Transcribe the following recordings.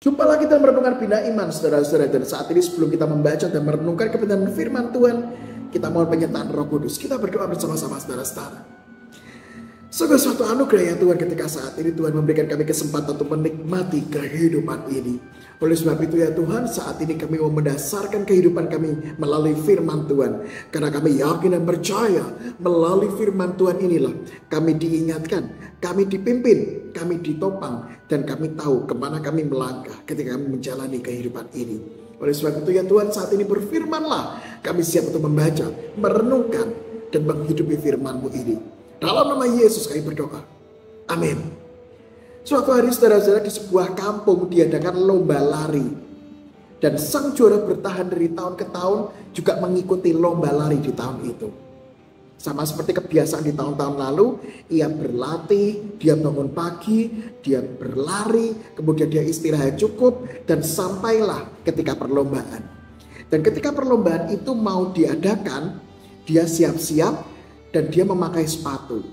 Jumpa lagi dalam renungan Bina Iman, saudara-saudara. Dan saat ini sebelum kita membaca dan merenungkan kebenaran firman Tuhan, kita mohon penyertaan Roh Kudus. Kita berdoa bersama-sama, saudara-saudara. Sungguh suatu anugerah ya Tuhan, ketika saat ini Tuhan memberikan kami kesempatan untuk menikmati kehidupan ini. Oleh sebab itu ya Tuhan, saat ini kami mau mendasarkan kehidupan kami melalui firman Tuhan. Karena kami yakin dan percaya melalui firman Tuhan inilah kami diingatkan, kami dipimpin, kami ditopang, dan kami tahu kemana kami melangkah ketika kami menjalani kehidupan ini. Oleh sebab itu ya Tuhan, saat ini berfirmanlah, kami siap untuk membaca, merenungkan, dan menghidupi firman-Mu ini. Dalam nama Yesus kami berdoa. Amin. Suatu hari saudara-saudara, di sebuah kampung diadakan lomba lari. Dan sang juara bertahan dari tahun ke tahun juga mengikuti lomba lari di tahun itu. Sama seperti kebiasaan di tahun-tahun lalu, ia berlatih, dia bangun pagi, dia berlari, kemudian dia istirahat cukup, dan sampailah ketika perlombaan. Dan ketika perlombaan itu mau diadakan, dia siap-siap dan dia memakai sepatu.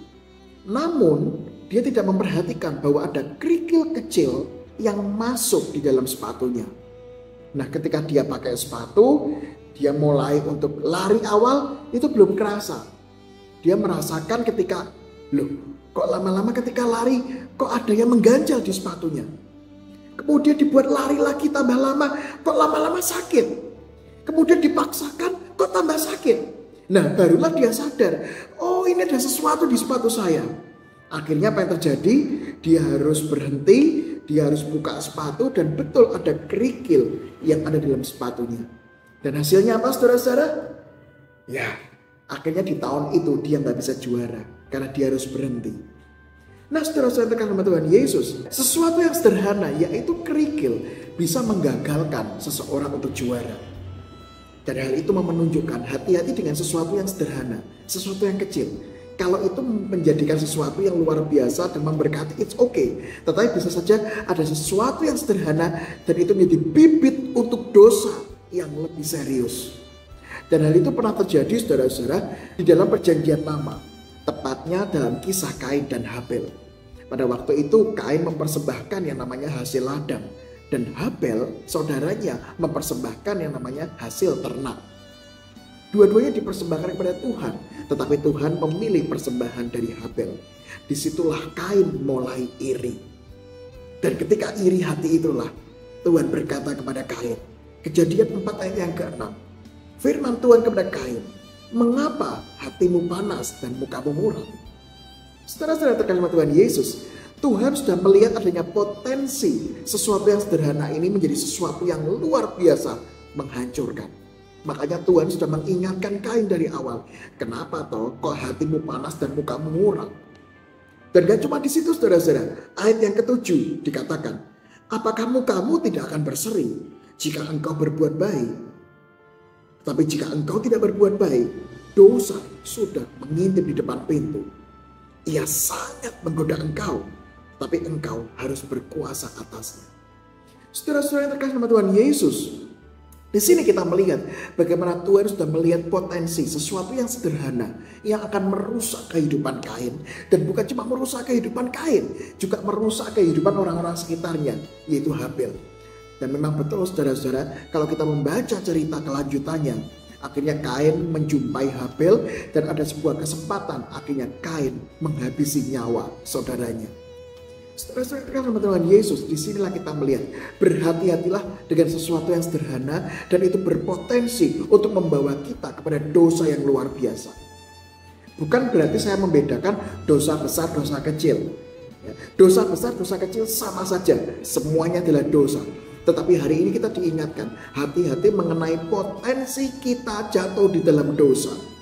Namun, dia tidak memperhatikan bahwa ada kerikil kecil yang masuk di dalam sepatunya. Nah, ketika dia pakai sepatu, dia mulai untuk lari awal, itu belum kerasa. Dia merasakan ketika, kok lama-lama ketika lari, kok ada yang mengganjal di sepatunya. Kemudian dibuat lari lagi tambah lama, kok lama-lama sakit. Kemudian dipaksakan, kok tambah sakit. Nah, barulah dia sadar, oh ini ada sesuatu di sepatu saya. Akhirnya apa yang terjadi? Dia harus berhenti, dia harus buka sepatu, dan betul ada kerikil yang ada dalam sepatunya. Dan hasilnya apa saudara-saudara? Ya, akhirnya di tahun itu dia nggak bisa juara karena dia harus berhenti. Nah saudara-saudara terkasih Tuhan Yesus, sesuatu yang sederhana yaitu kerikil bisa menggagalkan seseorang untuk juara. Dan hal itu menunjukkan hati-hati dengan sesuatu yang sederhana, sesuatu yang kecil. Kalau itu menjadikan sesuatu yang luar biasa dan memberkati, it's okay. Tetapi bisa saja ada sesuatu yang sederhana dan itu menjadi bibit untuk dosa yang lebih serius. Dan hal itu pernah terjadi saudara-saudara di dalam perjanjian lama. Tepatnya dalam kisah Kain dan Habel. Pada waktu itu Kain mempersembahkan yang namanya hasil ladang. Dan Habel saudaranya mempersembahkan yang namanya hasil ternak. Dua-duanya dipersembahkan kepada Tuhan, tetapi Tuhan memilih persembahan dari Habel. Disitulah Kain mulai iri. Dan ketika iri hati itulah Tuhan berkata kepada Kain. Kejadian 4 ayat yang ke-6. Firman Tuhan kepada Kain, mengapa hatimu panas dan mukamu muram? Saudara-saudara terkasih Tuhan Yesus, Tuhan sudah melihat adanya potensi sesuatu yang sederhana ini menjadi sesuatu yang luar biasa menghancurkan. Makanya Tuhan sudah mengingatkan Kain dari awal. Kenapa toh kok hatimu panas dan mukamu muram? Dan gak cuma di situ saudara-saudara. Ayat yang ke-7 dikatakan, apakah mukamu tidak akan berseri jika engkau berbuat baik? Tapi jika engkau tidak berbuat baik, dosa sudah mengintip di depan pintu. Ia sangat menggoda engkau, tapi engkau harus berkuasa atasnya. Saudara-saudara yang terkasih nama Tuhan Yesus, di sini kita melihat bagaimana Tuhan sudah melihat potensi sesuatu yang sederhana yang akan merusak kehidupan Kain. Dan bukan cuma merusak kehidupan Kain, juga merusak kehidupan orang-orang sekitarnya, yaitu Habel. Dan memang betul saudara-saudara, kalau kita membaca cerita kelanjutannya, akhirnya Kain menjumpai Habel dan ada sebuah kesempatan akhirnya Kain menghabisi nyawa saudaranya. Saudara-saudara teman-teman Yesus, disinilah kita melihat berhati-hatilah dengan sesuatu yang sederhana dan itu berpotensi untuk membawa kita kepada dosa yang luar biasa. Bukan berarti saya membedakan dosa besar, dosa kecil. Dosa besar, dosa kecil sama saja, semuanya adalah dosa. Tetapi hari ini kita diingatkan, hati-hati mengenai potensi kita jatuh di dalam dosa.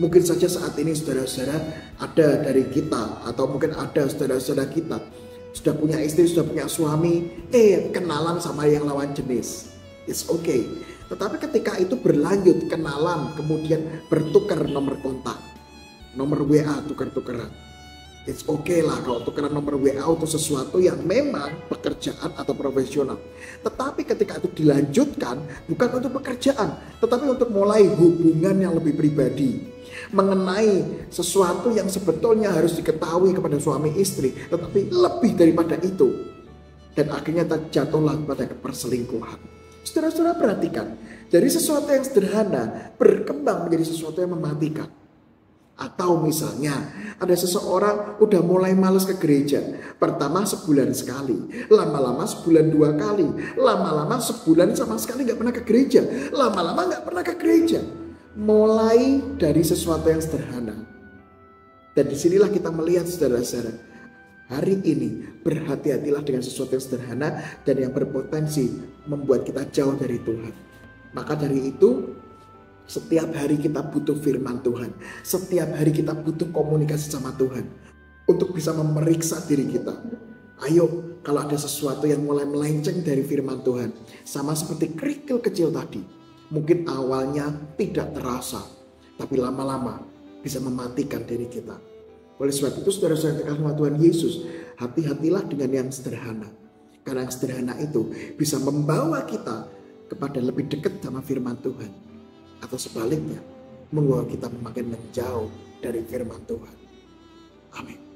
Mungkin saja saat ini saudara-saudara ada dari kita atau mungkin ada saudara-saudara kita sudah punya istri, sudah punya suami, kenalan sama yang lawan jenis. It's okay. Tetapi ketika itu berlanjut kenalan, kemudian bertukar nomor kontak, nomor WA tukar-tukaran. It's okay lah kalau tukeran nomor WA untuk sesuatu yang memang pekerjaan atau profesional. Tetapi ketika itu dilanjutkan bukan untuk pekerjaan, tetapi untuk mulai hubungan yang lebih pribadi. Mengenai sesuatu yang sebetulnya harus diketahui kepada suami istri, tetapi lebih daripada itu. Dan akhirnya terjatuhlah pada perselingkuhan. Saudara-saudara perhatikan, dari sesuatu yang sederhana berkembang menjadi sesuatu yang mematikan. Atau misalnya ada seseorang udah mulai males ke gereja. Pertama sebulan sekali, lama-lama sebulan 2 kali, lama-lama sebulan sama sekali gak pernah ke gereja, lama-lama gak pernah ke gereja. Mulai dari sesuatu yang sederhana. Dan disinilah kita melihat saudara-saudara, hari ini berhati-hatilah dengan sesuatu yang sederhana dan yang berpotensi membuat kita jauh dari Tuhan. Maka dari itu, setiap hari kita butuh firman Tuhan. Setiap hari kita butuh komunikasi sama Tuhan. Untuk bisa memeriksa diri kita. Ayo, kalau ada sesuatu yang mulai melenceng dari firman Tuhan. Sama seperti kerikil kecil tadi. Mungkin awalnya tidak terasa. Tapi lama-lama bisa mematikan diri kita. Oleh sebab itu saudara-saudara yang terkasih sama Tuhan Yesus, hati-hatilah dengan yang sederhana. Karena yang sederhana itu bisa membawa kita kepada lebih dekat sama firman Tuhan. Atau sebaliknya, membawa kita makin menjauh dari firman Tuhan. Amin.